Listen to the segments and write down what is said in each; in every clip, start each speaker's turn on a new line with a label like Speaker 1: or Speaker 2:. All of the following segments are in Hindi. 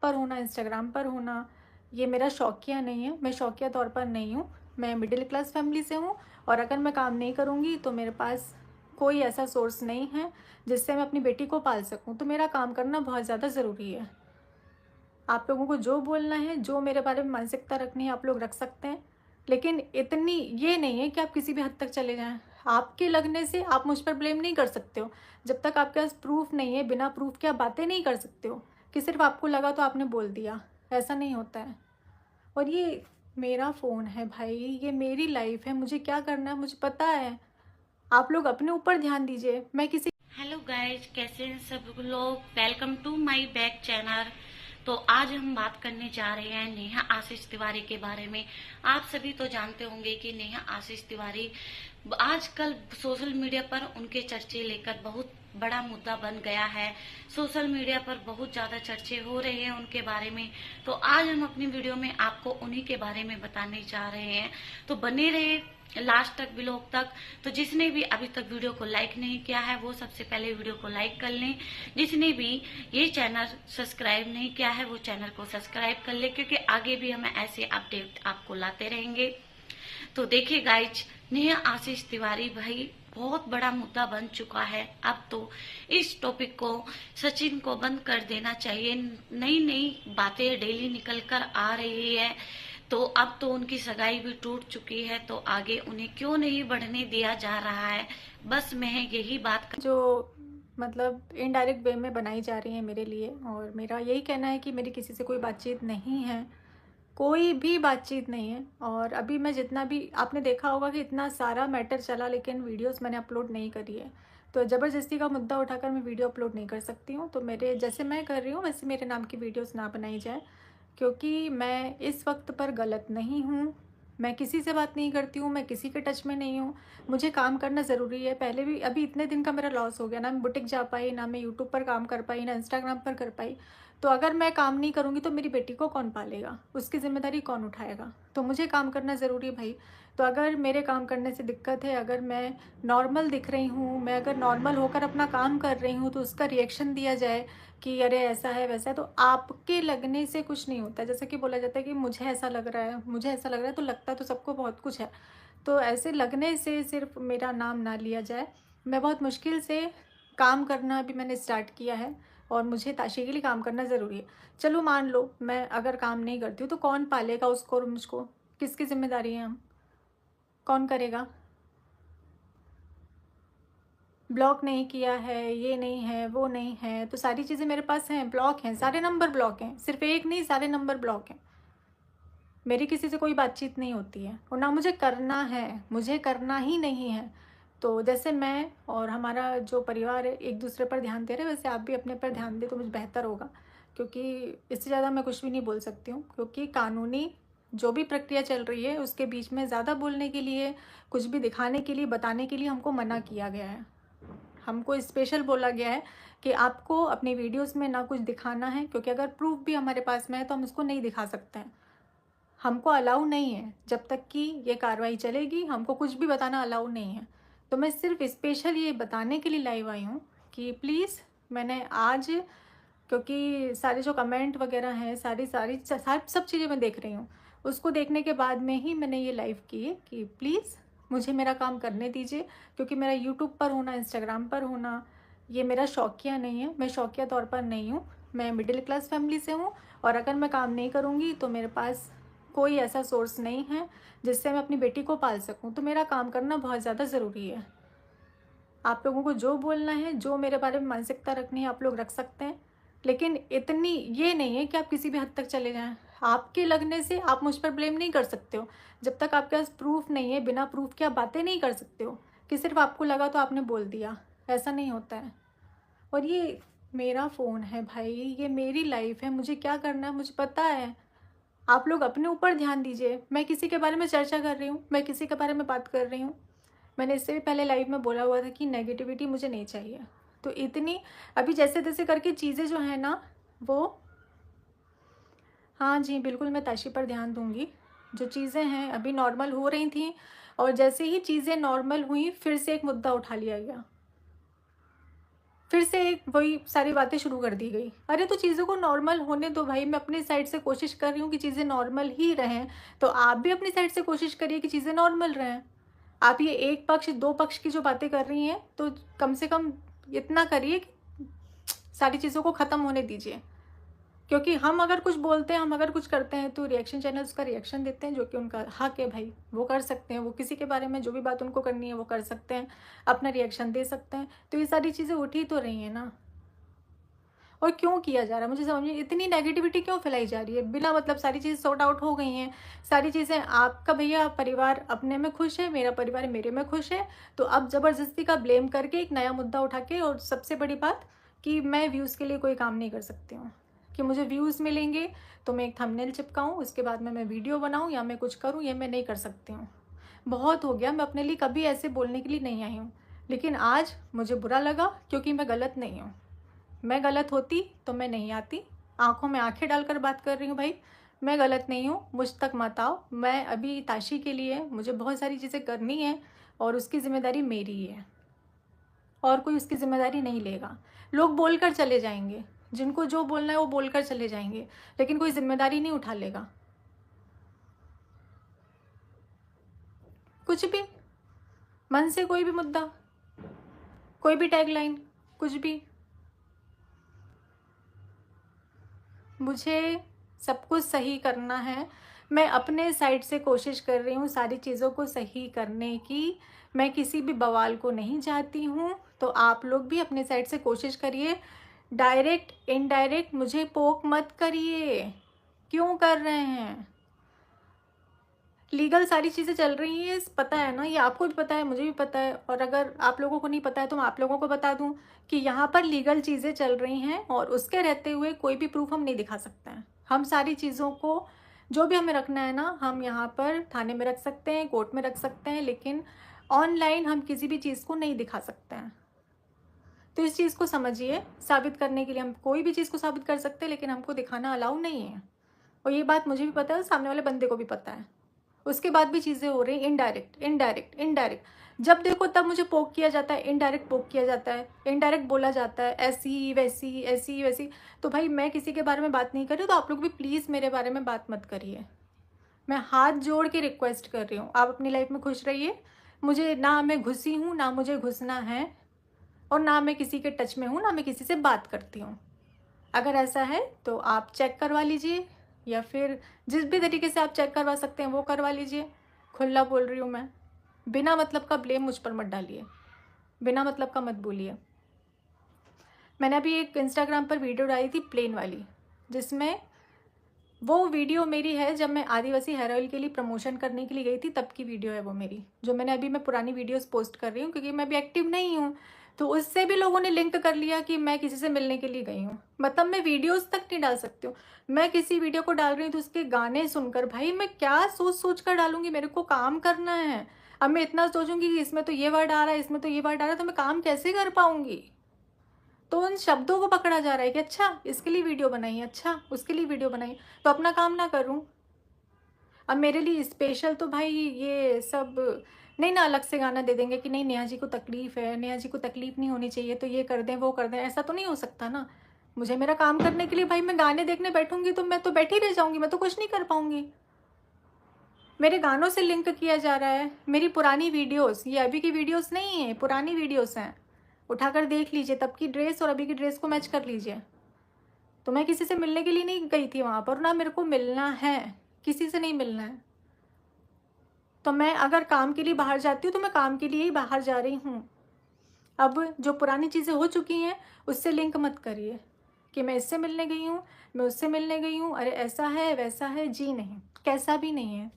Speaker 1: पर होना, इंस्टाग्राम पर होना, ये मेरा शौकिया नहीं है। मैं शौकिया तौर पर नहीं हूँ। मैं मिडिल क्लास फैमिली से हूँ और अगर मैं काम नहीं करूँगी तो मेरे पास कोई ऐसा सोर्स नहीं है जिससे मैं अपनी बेटी को पाल सकूँ। तो मेरा काम करना बहुत ज़्यादा ज़रूरी है। आप लोगों को जो बोलना है, जो मेरे बारे में मानसिकता रखनी है, आप लोग रख सकते हैं। लेकिन इतनी ये नहीं है कि आप किसी भी हद तक चले जाएँ। आपके लगने से आप मुझ पर ब्लेम नहीं कर सकते हो। जब तक आपके पास प्रूफ़ नहीं है, बिना प्रूफ़ के आप बातें नहीं कर सकते हो कि सिर्फ़ आपको लगा तो आपने बोल दिया। ऐसा नहीं होता है। और ये मेरा फ़ोन है भाई, ये मेरी लाइफ़ है, मुझे क्या करना है मुझे पता है। आप लोग अपने ऊपर ध्यान दीजिए। मैं किसी
Speaker 2: हेलो गाइज, कैसे हैं सब लोग। Welcome to my back channel. तो आज हम बात करने जा रहे हैं नेहा आशीष तिवारी के बारे में। आप सभी तो जानते होंगे कि नेहा आशीष तिवारी आजकल सोशल मीडिया पर उनके चर्चे लेकर बहुत बड़ा मुद्दा बन गया है। सोशल मीडिया पर बहुत ज्यादा चर्चे हो रहे हैं उनके बारे में। तो आज हम अपनी वीडियो में आपको उन्हीं के बारे में बताने जा रहे हैं। तो बने रहे लास्ट तक, ब्लॉग तक। तो जिसने भी अभी तक वीडियो को लाइक नहीं किया है वो सबसे पहले वीडियो को लाइक कर लें। जिसने भी ये चैनल सब्सक्राइब नहीं किया है वो चैनल को सब्सक्राइब कर ले, क्योंकि आगे भी हम ऐसे अपडेट आपको लाते रहेंगे। तो देखिए गाइज, नेहा आशीष तिवारी भाई बहुत बड़ा मुद्दा बन चुका है। अब तो इस टॉपिक को सचिन को बंद कर देना चाहिए। नई नई बातें डेली निकल कर आ रही है। तो अब तो उनकी सगाई भी टूट चुकी है, तो आगे उन्हें क्यों नहीं बढ़ने दिया जा रहा है। बस मैं यही बात
Speaker 1: जो मतलब इनडायरेक्ट वे में बनाई जा रही है मेरे लिए, और मेरा यही कहना है कि मेरी किसी से कोई बातचीत नहीं है। कोई भी बातचीत नहीं है। और अभी मैं जितना भी आपने देखा होगा कि इतना सारा मैटर चला, लेकिन वीडियोस मैंने अपलोड नहीं करी है। तो ज़बरदस्ती का मुद्दा उठाकर मैं वीडियो अपलोड नहीं कर सकती हूँ। तो मेरे जैसे मैं कर रही हूँ वैसे मेरे नाम की वीडियोस ना बनाई जाए, क्योंकि मैं इस वक्त पर गलत नहीं हूँ। मैं किसी से बात नहीं करती हूँ, मैं किसी के टच में नहीं हूँ। मुझे काम करना ज़रूरी है। पहले भी अभी इतने दिन का मेरा लॉस हो गया, ना मैं बुटीक जा पाई, ना मैं यूट्यूब पर काम कर पाई, ना इंस्टाग्राम पर कर पाई। तो अगर मैं काम नहीं करूँगी तो मेरी बेटी को कौन पालेगा, उसकी ज़िम्मेदारी कौन उठाएगा। तो मुझे काम करना ज़रूरी है भाई। तो अगर मेरे काम करने से दिक्कत है, अगर मैं नॉर्मल दिख रही हूँ, मैं अगर नॉर्मल होकर अपना काम कर रही हूँ तो उसका रिएक्शन दिया जाए कि अरे ऐसा है वैसा है, तो आपके लगने से कुछ नहीं होता। जैसे कि बोला जाता है कि मुझे ऐसा लग रहा है, मुझे ऐसा लग रहा है, तो लगता तो सबको बहुत कुछ है। तो ऐसे लगने से सिर्फ मेरा नाम ना लिया जाए। मैं बहुत मुश्किल से काम करना अभी मैंने स्टार्ट किया है और मुझे ताशे के लिए काम करना ज़रूरी है। चलो मान लो मैं अगर काम नहीं करती हूँ तो कौन पालेगा उसको और मुझको, किसकी जिम्मेदारी है, हम कौन करेगा। ब्लॉक नहीं किया है, ये नहीं है, वो नहीं है, तो सारी चीज़ें मेरे पास हैं, ब्लॉक हैं, सारे नंबर ब्लॉक हैं, सिर्फ एक नहीं सारे नंबर ब्लॉक हैं। मेरी किसी से कोई बातचीत नहीं होती है और ना मुझे करना है, मुझे करना ही नहीं है। तो जैसे मैं और हमारा जो परिवार है एक दूसरे पर ध्यान दे रहे हैं, वैसे आप भी अपने पर ध्यान दें तो मुझे बेहतर होगा। क्योंकि इससे ज़्यादा मैं कुछ भी नहीं बोल सकती हूँ, क्योंकि कानूनी जो भी प्रक्रिया चल रही है उसके बीच में ज़्यादा बोलने के लिए, कुछ भी दिखाने के लिए, बताने के लिए हमको मना किया गया है। हमको स्पेशल बोला गया है कि आपको अपनी वीडियोस में ना कुछ दिखाना है, क्योंकि अगर प्रूफ भी हमारे पास में है तो हम उसको नहीं दिखा सकते हैं। हमको अलाउ नहीं है, जब तक कि ये कार्रवाई चलेगी हमको कुछ भी बताना अलाउ नहीं है। तो मैं सिर्फ स्पेशल ये बताने के लिए लाइव आई हूँ कि प्लीज़, मैंने आज, क्योंकि सारे जो कमेंट वगैरह हैं, सारी सारी सब चीज़ें मैं देख रही हूँ, उसको देखने के बाद में ही मैंने ये लाइव की है कि प्लीज़ मुझे मेरा काम करने दीजिए। क्योंकि मेरा यूट्यूब पर होना, इंस्टाग्राम पर होना, ये मेरा शौकिया नहीं है। मैं शौकिया तौर पर नहीं हूँ। मैं मिडिल क्लास फैमिली से हूँ और अगर मैं काम नहीं करूँगी तो मेरे पास कोई ऐसा सोर्स नहीं है जिससे मैं अपनी बेटी को पाल सकूं। तो मेरा काम करना बहुत ज़्यादा ज़रूरी है। आप लोगों को जो बोलना है, जो मेरे बारे में मानसिकता रखनी है, आप लोग रख सकते हैं। लेकिन इतनी ये नहीं है कि आप किसी भी हद तक चले जाएं। आपके लगने से आप मुझ पर ब्लेम नहीं कर सकते हो। जब तक आपके पास प्रूफ नहीं है, बिना प्रूफ के आप बातें नहीं कर सकते हो कि सिर्फ आपको लगा तो आपने बोल दिया। ऐसा नहीं होता है। और ये मेरा फ़ोन है भाई, ये मेरी लाइफ है, मुझे क्या करना है मुझे पता है। आप लोग अपने ऊपर ध्यान दीजिए। मैं किसी के बारे में चर्चा कर रही हूँ, मैं किसी के बारे में बात कर रही हूँ। मैंने इससे भी पहले लाइव में बोला हुआ था कि नेगेटिविटी मुझे नहीं चाहिए। तो इतनी अभी जैसे तैसे करके चीज़ें जो है ना वो, हाँ जी बिल्कुल मैं ताशी पर ध्यान दूंगी। जो चीज़ें हैं अभी नॉर्मल हो रही थी और जैसे ही चीज़ें नॉर्मल हुई फिर से एक मुद्दा उठा लिया गया। फिर से एक वही सारी बातें शुरू कर दी गई। अरे तो चीज़ों को नॉर्मल होने दो भाई, मैं अपनी साइड से कोशिश कर रही हूँ कि चीज़ें नॉर्मल ही रहें, तो आप भी अपनी साइड से कोशिश करिए कि चीज़ें नॉर्मल रहें। आप ये एक पक्ष, दो पक्ष की जो बातें कर रही हैं, तो कम से कम इतना करिए कि सारी चीज़ों को ख़त्म होने दीजिए। क्योंकि हम अगर कुछ बोलते हैं, हम अगर कुछ करते हैं, तो रिएक्शन चैनल उसका रिएक्शन देते हैं, जो कि उनका हक है भाई, वो कर सकते हैं। वो किसी के बारे में जो भी बात उनको करनी है वो कर सकते हैं, अपना रिएक्शन दे सकते हैं। तो ये सारी चीज़ें उठ ही तो रही हैं ना। और क्यों किया जा रहा है मुझे समझ में, इतनी नेगेटिविटी क्यों फैलाई जा रही है बिना मतलब? सारी चीज़ सॉर्ट आउट हो गई हैं, सारी चीज़ें, आपका भैया परिवार अपने में खुश है, मेरा परिवार मेरे में खुश है, तो अब ज़बरदस्ती का ब्लेम करके एक नया मुद्दा उठा के, और सबसे बड़ी बात कि मैं व्यूज़ के लिए कोई काम नहीं कर सकती हूँ, कि मुझे व्यूज़ मिलेंगे तो मैं एक थंबनेल चिपकाऊँ, उसके बाद में मैं वीडियो बनाऊँ या मैं कुछ करूँ, ये मैं नहीं कर सकती हूँ। बहुत हो गया, मैं अपने लिए कभी ऐसे बोलने के लिए नहीं आई हूँ, लेकिन आज मुझे बुरा लगा क्योंकि मैं गलत नहीं हूँ। मैं गलत होती तो मैं नहीं आती, आंखों में आंखें डालकर बात कर रही हूँ भाई, मैं गलत नहीं हूँ, मुझ तक मत आओ। मैं अभी ताशी के लिए मुझे बहुत सारी चीज़ें करनी है, और उसकी ज़िम्मेदारी मेरी ही है, और कोई उसकी ज़िम्मेदारी नहीं लेगा। लोग बोल कर चले जाएंगे, जिनको जो बोलना है वो बोल कर चले जाएंगे, लेकिन कोई ज़िम्मेदारी नहीं उठा लेगा। कुछ भी मन से, कोई भी मुद्दा, कोई भी टैगलाइन, कुछ भी, मुझे सब कुछ सही करना है। मैं अपने साइड से कोशिश कर रही हूँ सारी चीज़ों को सही करने की। मैं किसी भी बवाल को नहीं चाहती हूँ, तो आप लोग भी अपने साइड से कोशिश करिए। डायरेक्ट इनडायरेक्ट मुझे पोक मत करिए। क्यों कर रहे हैं? लीगल सारी चीज़ें चल रही हैं, पता है ना, ये आपको भी पता है, मुझे भी पता है। और अगर आप लोगों को नहीं पता है तो मैं आप लोगों को बता दूं कि यहाँ पर लीगल चीज़ें चल रही हैं, और उसके रहते हुए कोई भी प्रूफ हम नहीं दिखा सकते हैं। हम सारी चीज़ों को, जो भी हमें रखना है ना, हम यहाँ पर थाने में रख सकते हैं, कोर्ट में रख सकते हैं, लेकिन ऑनलाइन हम किसी भी चीज़ को नहीं दिखा सकते हैं। तो इस चीज़ को समझिए। साबित करने के लिए हम कोई भी चीज़ को साबित कर सकते हैं, लेकिन हमको दिखाना अलाउ नहीं है। और ये बात मुझे भी पता है, सामने वाले बंदे को भी पता है। उसके बाद भी चीज़ें हो रही इनडायरेक्ट इनडायरेक्ट इनडायरेक्ट। जब देखो तब मुझे पोक किया जाता है, इनडायरेक्ट पोक किया जाता है, इनडायरेक्ट बोला जाता है, ऐसी वैसी ऐसी वैसी। तो भाई मैं किसी के बारे में बात नहीं कर रही, तो आप लोग भी प्लीज़ मेरे बारे में बात मत करिए। मैं हाथ जोड़ के रिक्वेस्ट कर रही हूँ, आप अपनी लाइफ में खुश रहिए। मुझे ना मैं घुसी हूँ, ना मुझे घुसना है, और ना मैं किसी के टच में हूँ, ना मैं किसी से बात करती हूँ। अगर ऐसा है तो आप चेक करवा लीजिए, या फिर जिस भी तरीके से आप चेक करवा सकते हैं वो करवा लीजिए। खुला बोल रही हूँ मैं, बिना मतलब का ब्लेम मुझ पर मत डालिए, बिना मतलब का मत बोलिए। मैंने अभी एक इंस्टाग्राम पर वीडियो डाली थी प्लेन वाली, जिसमें वो वीडियो मेरी है जब मैं आदिवासी हेयर ऑयल के लिए प्रमोशन करने के लिए गई थी, तब की वीडियो है वो मेरी, जो मैंने अभी, मैं पुरानी वीडियोस पोस्ट कर रही हूँ क्योंकि मैं अभी एक्टिव नहीं हूँ। तो उससे भी लोगों ने लिंक कर लिया कि मैं किसी से मिलने के लिए गई हूँ। मतलब मैं वीडियोस तक नहीं डाल सकती हूँ। मैं किसी वीडियो को डाल रही हूँ तो उसके गाने सुनकर, भाई मैं क्या सोच सोच कर डालूंगी? मेरे को काम करना है। अब मैं इतना सोचूंगी कि इसमें तो ये वर्ड आ रहा है, इसमें तो ये वर्ड आ रहा है, तो मैं काम कैसे कर पाऊंगी? तो उन शब्दों को पकड़ा जा रहा है कि अच्छा इसके लिए वीडियो बनाई, अच्छा उसके लिए वीडियो बनाई, तो अपना काम ना करूं? अब मेरे लिए स्पेशल तो भाई ये सब नहीं ना, अलग से गाना दे देंगे कि नहीं नेहा जी को तकलीफ़ है, नेहा जी को तकलीफ़ नहीं होनी चाहिए, तो ये कर दें वो कर दें, ऐसा तो नहीं हो सकता ना। मुझे मेरा काम करने के लिए, भाई मैं गाने देखने बैठूंगी तो मैं तो बैठी रह जाऊंगी, मैं तो कुछ नहीं कर पाऊंगी। मेरे गानों से लिंक किया जा रहा है, मेरी पुरानी वीडियोस, ये अभी की वीडियोस नहीं है, पुरानी वीडियोस हैं, उठाकर देख लीजिए, तब की ड्रेस और अभी की ड्रेस को मैच कर लीजिए। तो मैं किसी से मिलने के लिए नहीं गई थी वहाँ पर, ना मेरे को मिलना है, किसी से नहीं मिलना है। तो मैं अगर काम के लिए बाहर जाती हूँ तो मैं काम के लिए ही बाहर जा रही हूँ। अब जो पुरानी चीज़ें हो चुकी हैं उससे लिंक मत करिए कि मैं इससे मिलने गई हूँ, मैं उससे मिलने गई हूँ, अरे ऐसा है वैसा है। जी नहीं, कैसा भी नहीं है।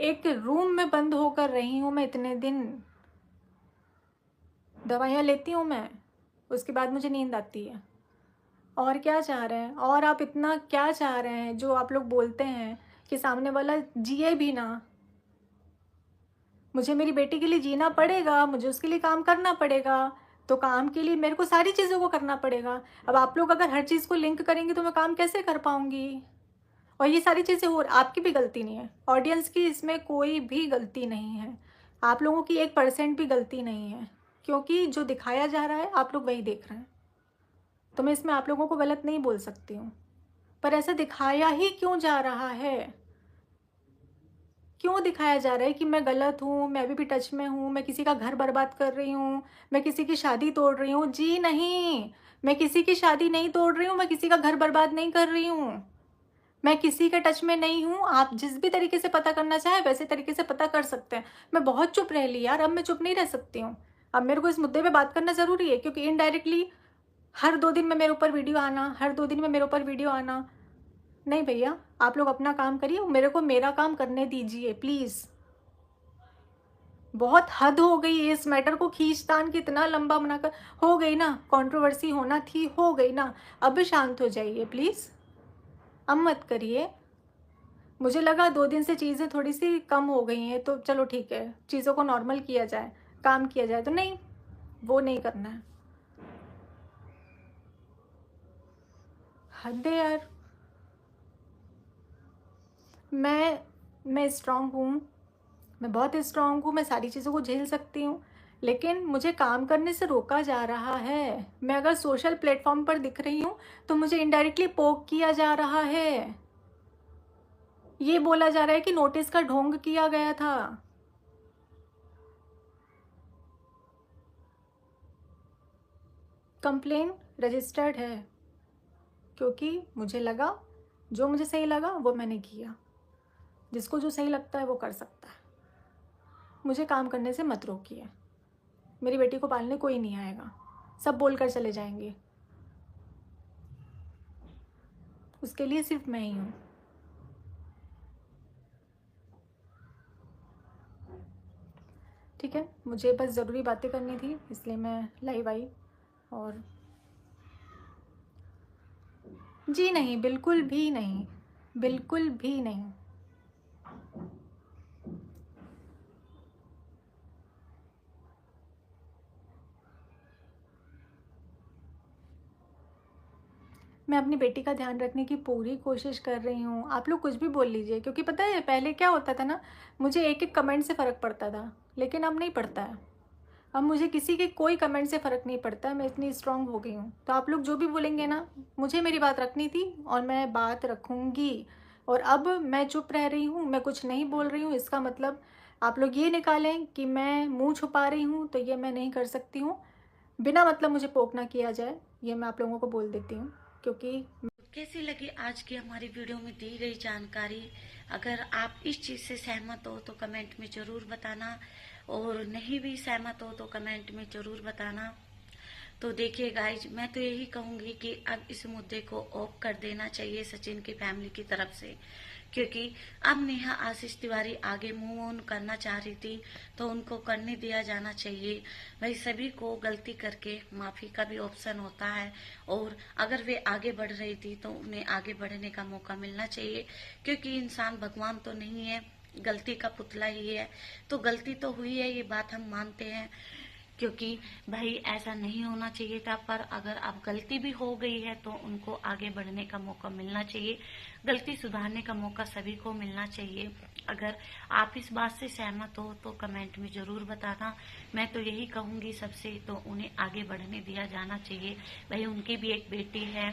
Speaker 1: एक रूम में बंद होकर रही हूँ मैं इतने दिन, दवाइयाँ लेती हूँ मैं, उसके बाद मुझे नींद आती है। और क्या चाह रहे हैं? और आप इतना क्या चाह रहे हैं जो आप लोग बोलते हैं कि सामने वाला जिए भी ना? मुझे मेरी बेटी के लिए जीना पड़ेगा, मुझे उसके लिए काम करना पड़ेगा, तो काम के लिए मेरे को सारी चीज़ों को करना पड़ेगा। अब आप लोग अगर हर चीज़ को लिंक करेंगे तो मैं काम कैसे कर पाऊंगी? और ये सारी चीज़ें हो, आपकी भी गलती नहीं है, ऑडियंस की इसमें कोई भी गलती नहीं है, आप लोगों की 1% भी गलती नहीं है। क्योंकि जो दिखाया जा रहा है आप लोग वही देख रहे हैं, तो मैं इसमें आप लोगों को गलत नहीं बोल सकती हूँ। पर ऐसा दिखाया ही क्यों जा रहा है? क्यों दिखाया जा रहा है कि मैं गलत हूँ, मैं अभी भी टच में हूँ, मैं किसी का घर बर्बाद कर रही हूँ, मैं किसी की शादी तोड़ रही हूँ? जी नहीं, मैं किसी की शादी नहीं तोड़ रही हूँ, मैं किसी का घर बर्बाद नहीं कर रही हूँ, मैं किसी के टच में नहीं हूँ। आप जिस भी तरीके से पता करना चाहे वैसे तरीके से पता कर सकते हैं। मैं बहुत चुप रह ली यार, अब मैं चुप नहीं रह सकती हूँ। अब मेरे को इस मुद्दे पे बात करना ज़रूरी है, क्योंकि इनडायरेक्टली हर 2 दिन में मेरे ऊपर वीडियो आना, हर 2 दिन में मेरे ऊपर वीडियो आना, नहीं भैया, आप लोग अपना काम करिए, मेरे को मेरा काम करने दीजिए प्लीज़। बहुत हद हो गई है इस मैटर को खींचतान कितना लंबा बनाकर। हो गई ना, कंट्रोवर्सी होना थी, हो गई ना, अब शांत हो जाइए प्लीज़, अब मत करिए। मुझे लगा 2 दिन से चीज़ें थोड़ी सी कम हो गई हैं तो चलो ठीक है, चीज़ों को नॉर्मल किया जाए, काम किया जाए, तो नहीं, वो नहीं करना है। हद है यार। मैं स्ट्रांग हूँ, मैं बहुत स्ट्रांग हूँ, मैं सारी चीज़ों को झेल सकती हूँ, लेकिन मुझे काम करने से रोका जा रहा है। मैं अगर सोशल प्लेटफॉर्म पर दिख रही हूँ तो मुझे इनडायरेक्टली पोक किया जा रहा है। ये बोला जा रहा है कि नोटिस का ढोंग किया गया था। कंप्लेन रजिस्टर्ड है, क्योंकि मुझे लगा, जो मुझे सही लगा वो मैंने किया। जिसको जो सही लगता है वो कर सकता है। मुझे काम करने से मत रोकिए। मेरी बेटी को पालने कोई नहीं आएगा, सब बोलकर चले जाएंगे, उसके लिए सिर्फ मैं ही हूँ। ठीक है, मुझे बस ज़रूरी बातें करनी थी, इसलिए मैं लाइव आई। और जी नहीं, बिल्कुल भी नहीं, बिल्कुल भी नहीं। मैं अपनी बेटी का ध्यान रखने की पूरी कोशिश कर रही हूँ। आप लोग कुछ भी बोल लीजिए, क्योंकि पता है पहले क्या होता था ना, मुझे एक एक कमेंट से फ़र्क पड़ता था, लेकिन अब नहीं पड़ता है। अब मुझे किसी के कोई कमेंट से फ़र्क नहीं पड़ता है, मैं इतनी स्ट्रांग हो गई हूँ। तो आप लोग जो भी बोलेंगे ना, मुझे मेरी बात रखनी थी और मैं बात रखूँगी। और अब मैं चुप रह रही हूँ, मैं कुछ नहीं बोल रही हूँ, इसका मतलब आप लोग ये निकालें कि मैं मुँह छुपा रही हूँ, तो ये मैं नहीं कर सकती हूँ। बिना मतलब मुझे पोक ना किया जाए, ये मैं आप लोगों को बोल देती हूँ, क्योंकि
Speaker 2: कैसी लगी आज की हमारी वीडियो में दी गई जानकारी? अगर आप इस चीज़ से सहमत हो तो कमेंट में ज़रूर बताना, और नहीं भी सहमत हो तो कमेंट में ज़रूर बताना। तो देखिए गाइज, मैं तो यही कहूँगी कि अब इस मुद्दे को ऑफ कर देना चाहिए सचिन की फैमिली की तरफ से, क्योंकि अब नेहा आशीष तिवारी आगे मूव ऑन करना चाह रही थी तो उनको करने दिया जाना चाहिए। भाई सभी को गलती करके माफ़ी का भी ऑप्शन होता है, और अगर वे आगे बढ़ रही थी तो उन्हें आगे बढ़ने का मौका मिलना चाहिए, क्योंकि इंसान भगवान तो नहीं है, गलती का पुतला ही है। तो गलती तो हुई है, ये बात हम मानते हैं, क्योंकि भाई ऐसा नहीं होना चाहिए था। पर अगर अब गलती भी हो गई है तो उनको आगे बढ़ने का मौका मिलना चाहिए, गलती सुधारने का मौका सभी को मिलना चाहिए। अगर आप इस बात से सहमत हो तो कमेंट में ज़रूर बताना। मैं तो यही कहूँगी सबसे, तो उन्हें आगे बढ़ने दिया जाना चाहिए। भाई उनकी भी एक बेटी है,